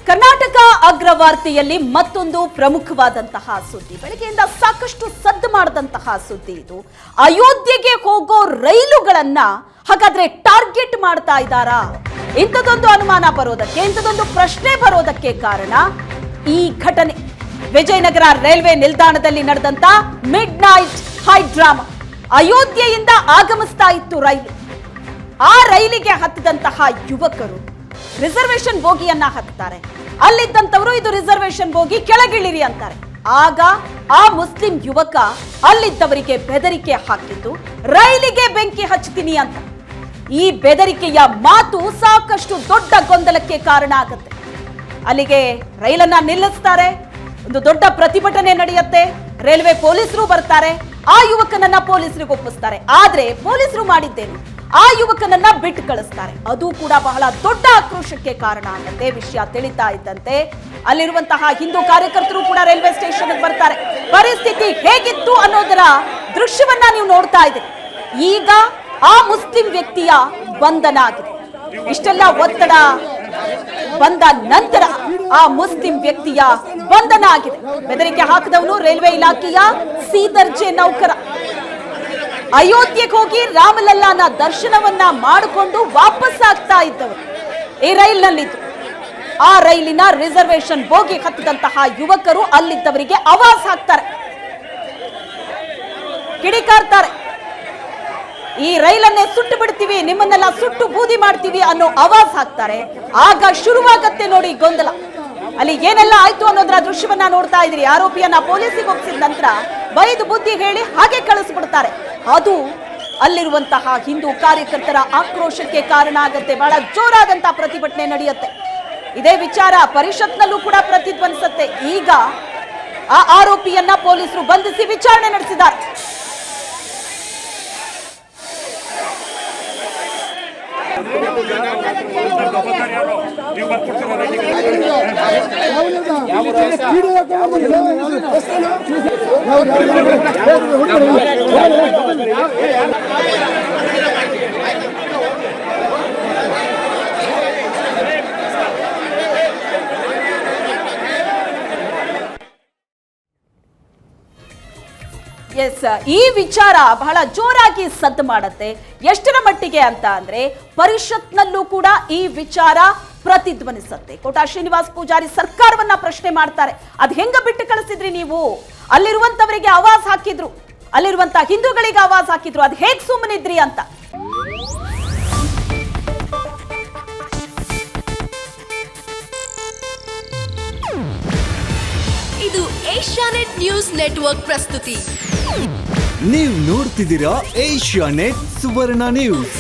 ಕರ್ನಾಟಕ ಅಗ್ರವಾರ್ತೆಯಲ್ಲಿ ಮತ್ತೊಂದು ಪ್ರಮುಖವಾದಂತಹ ಸುದ್ದಿ. ಬೆಳಗ್ಗೆಯಿಂದ ಸಾಕಷ್ಟು ಸದ್ದು ಮಾಡಿದಂತಹ ಸುದ್ದಿ ಇದು. ಅಯೋಧ್ಯೆಗೆ ಹೋಗೋ ರೈಲುಗಳನ್ನ ಹಾಗಾದ್ರೆ ಟಾರ್ಗೆಟ್ ಮಾಡ್ತಾ ಇದ್ದಾರಾ? ಇಂಥದೊಂದು ಅನುಮಾನ ಬರೋದಕ್ಕೆ, ಇಂಥದೊಂದು ಪ್ರಶ್ನೆ ಬರೋದಕ್ಕೆ ಕಾರಣ ಈ ಘಟನೆ. ವಿಜಯನಗರ ರೈಲ್ವೆ ನಿಲ್ದಾಣದಲ್ಲಿ ನಡೆದಂತ ಮಿಡ್ ನೈಟ್ ಹೈ ಡ್ರಾಮಾ. ಅಯೋಧ್ಯೆಯಿಂದ ಆಗಮಿಸ್ತಾ ಇತ್ತು ರೈಲು. ಆ ರೈಲಿಗೆ ಹತ್ತಿದಂತಹ ಯುವಕರು ರಿಸರ್ವೇಶನ್ ಬೋಗಿಯನ್ನ ಹತ್ತಾರೆ. ಅಲ್ಲಿದ್ದಂತವರು ಇದು ರಿಸರ್ವೇಶನ್ ಬೋಗಿ, ಕೆಳಗಿಳಿರಿ ಅಂತಾರೆ. ಆಗ ಆ ಮುಸ್ಲಿಂ ಯುವಕ ಅಲ್ಲಿದ್ದವರಿಗೆ ಬೆದರಿಕೆ ಹಾಕಿದ್ದು ರೈಲಿಗೆ ಬೆಂಕಿ ಹಚ್ಚುತ್ತೀನಿ ಅಂತ. ಈ ಬೆದರಿಕೆಯ ಮಾತು ಸಾಕಷ್ಟು ದೊಡ್ಡ ಗೊಂದಲಕ್ಕೆ ಕಾರಣ ಆಗುತ್ತೆ. ಅಲ್ಲಿಗೆ ರೈಲನ್ನ ನಿಲ್ಲಿಸ್ತಾರೆ. ಒಂದು ದೊಡ್ಡ ಪ್ರತಿಭಟನೆ ನಡೆಯುತ್ತೆ. ರೈಲ್ವೆ ಪೊಲೀಸರು ಬರ್ತಾರೆ. ಆ ಯುವಕನನ್ನ ಪೊಲೀಸರಿಗೆ ಒಪ್ಪಿಸ್ತಾರೆ. ಆದ್ರೆ ಪೊಲೀಸರು ಮಾಡಿದ್ದೇನು, ಆ ಯುವಕನನ್ನ ಬಿಟ್ಟು ಕಳಿಸ್ತಾರೆ. ಅದು ಕೂಡ ಬಹಳ ದೊಡ್ಡ ಆಕ್ರೋಶಕ್ಕೆ ಕಾರಣ ಆಗುತ್ತೆ. ವಿಷಯ ತಿಳಿತಾ ಇದ್ದಂತೆ ಅಲ್ಲಿರುವಂತಹ ಹಿಂದೂ ಕಾರ್ಯಕರ್ತರು ಕೂಡ ರೈಲ್ವೆ ಸ್ಟೇಷನ್ ಬರ್ತಾರೆ. ಪರಿಸ್ಥಿತಿ ಹೇಗಿತ್ತು ಅನ್ನೋದರ ದೃಶ್ಯವನ್ನ ನೀವು ನೋಡ್ತಾ ಇದ್ದೀರಿ. ಈಗ ಆ ಮುಸ್ಲಿಂ ವ್ಯಕ್ತಿಯ ಬಂಧನ ಆಗಿದೆ. ಇಷ್ಟೆಲ್ಲ ಒತ್ತಡ ಬಂದ ನಂತರ ಆ ಮುಸ್ಲಿಂ ವ್ಯಕ್ತಿಯ ಬಂಧನ ಆಗಿದೆ. ಬೆದರಿಕೆ ಹಾಕಿದವನು ರೈಲ್ವೆ ಇಲಾಖೆಯ ಸಿ ದರ್ಜೆ ನೌಕರ. ಅಯೋಧ್ಯೆಗೆ ಹೋಗಿ ರಾಮಲಲ್ಲಾನ ದರ್ಶನವನ್ನ ಮಾಡಿಕೊಂಡು ವಾಪಸ್ ಆಗ್ತಾ ಇದ್ದವರು ಈ ರೈಲ್ನಲ್ಲಿದ್ದು. ಆ ರೈಲಿನ ರಿಸರ್ವೇಶನ್ ಬೋಗಿ ಹತ್ತಿದಂತಹ ಯುವಕರು ಅಲ್ಲಿದ್ದವರಿಗೆ ಆವಾಜ್ ಹಾಕ್ತಾರೆ, ಕಿಡಿಕಾರ್ತಾರೆ. ಈ ರೈಲನ್ನೇ ಸುಟ್ಟು ಬಿಡ್ತೀವಿ, ನಿಮ್ಮನ್ನೆಲ್ಲ ಸುಟ್ಟು ಬೂದಿ ಮಾಡ್ತೀವಿ ಅನ್ನೋ ಆವಾಜ್ ಹಾಕ್ತಾರೆ. ಆಗ ಶುರುವಾಗತ್ತೆ ನೋಡಿ ಗೊಂದಲ. ಅಲ್ಲಿ ಏನೆಲ್ಲ ಆಯ್ತು ಅನ್ನೋದ್ರ ದೃಶ್ಯವನ್ನ ನೋಡ್ತಾ ಇದ್ರಿ. ಆರೋಪಿಯನ್ನ ಪೊಲೀಸಿಗೆ ಒಪ್ಪಿಸಿದ ನಂತರ ಬೈದು ಬುದ್ಧಿ ಹೇಳಿ ಹಾಗೆ ಕಳಿಸ್ಬಿಡ್ತಾರೆ. ಅದು ಅಲ್ಲಿರುವಂತಹ ಹಿಂದೂ ಕಾರ್ಯಕರ್ತರ ಆಕ್ರೋಶಕ್ಕೆ ಕಾರಣ ಆಗುತ್ತೆ. ಬಹಳ ಜೋರಾದಂತಹ ಪ್ರತಿಭಟನೆ ನಡೆಯುತ್ತೆ. ಇದೇ ವಿಚಾರ ಪರಿಷತ್ನಲ್ಲೂ ಕೂಡ ಪ್ರತಿಧ್ವನಿಸುತ್ತೆ. ಈಗ ಆ ಆರೋಪಿಯನ್ನ ಪೊಲೀಸರು ಬಂಧಿಸಿ ವಿಚಾರಣೆ ನಡೆಸಿದ್ದಾರೆ. ಎಸ್, ಈ ವಿಚಾರ ಬಹಳ ಜೋರಾಗಿ ಸದ್ದು ಮಾಡುತ್ತೆ. ಎಷ್ಟರ ಮಟ್ಟಿಗೆ ಅಂತ ಅಂದ್ರೆ ಪರಿಷತ್ನಲ್ಲೂ ಕೂಡ ಈ ವಿಚಾರ ಪ್ರತಿಧ್ವನಿಸುತ್ತೆ. ಕೋಟಾ ಶ್ರೀನಿವಾಸ್ ಪೂಜಾರಿ ಸರ್ಕಾರವನ್ನ ಪ್ರಶ್ನೆ ಮಾಡ್ತಾರೆ. ಅದ್ ಹೆಂಗ ಬಿಟ್ಟು ಕಳಿಸಿದ್ರಿ ನೀವು? ಅಲ್ಲಿರುವಂತವರಿಗೆ ಆವಾಜ್ ಹಾಕಿದ್ರು, ಅಲ್ಲಿರುವಂತ ಹಿಂದೂಗಳಿಗೆ ಆವಾಜ್ ಹಾಕಿದ್ರು, ಅದ್ ಹೇಗ್ ಸುಮ್ಮನಿದ್ರಿ ಅಂತ. ಇದು ಏಷ್ಯಾನೆಟ್ ನ್ಯೂಸ್ ನೆಟ್ವರ್ಕ್ ಪ್ರಸ್ತುತಿ. ನೀವು ನೋಡ್ತಿದ್ದೀರಾ ಏಷ್ಯಾನೆಟ್ ಸುವರ್ಣ ನ್ಯೂಸ್.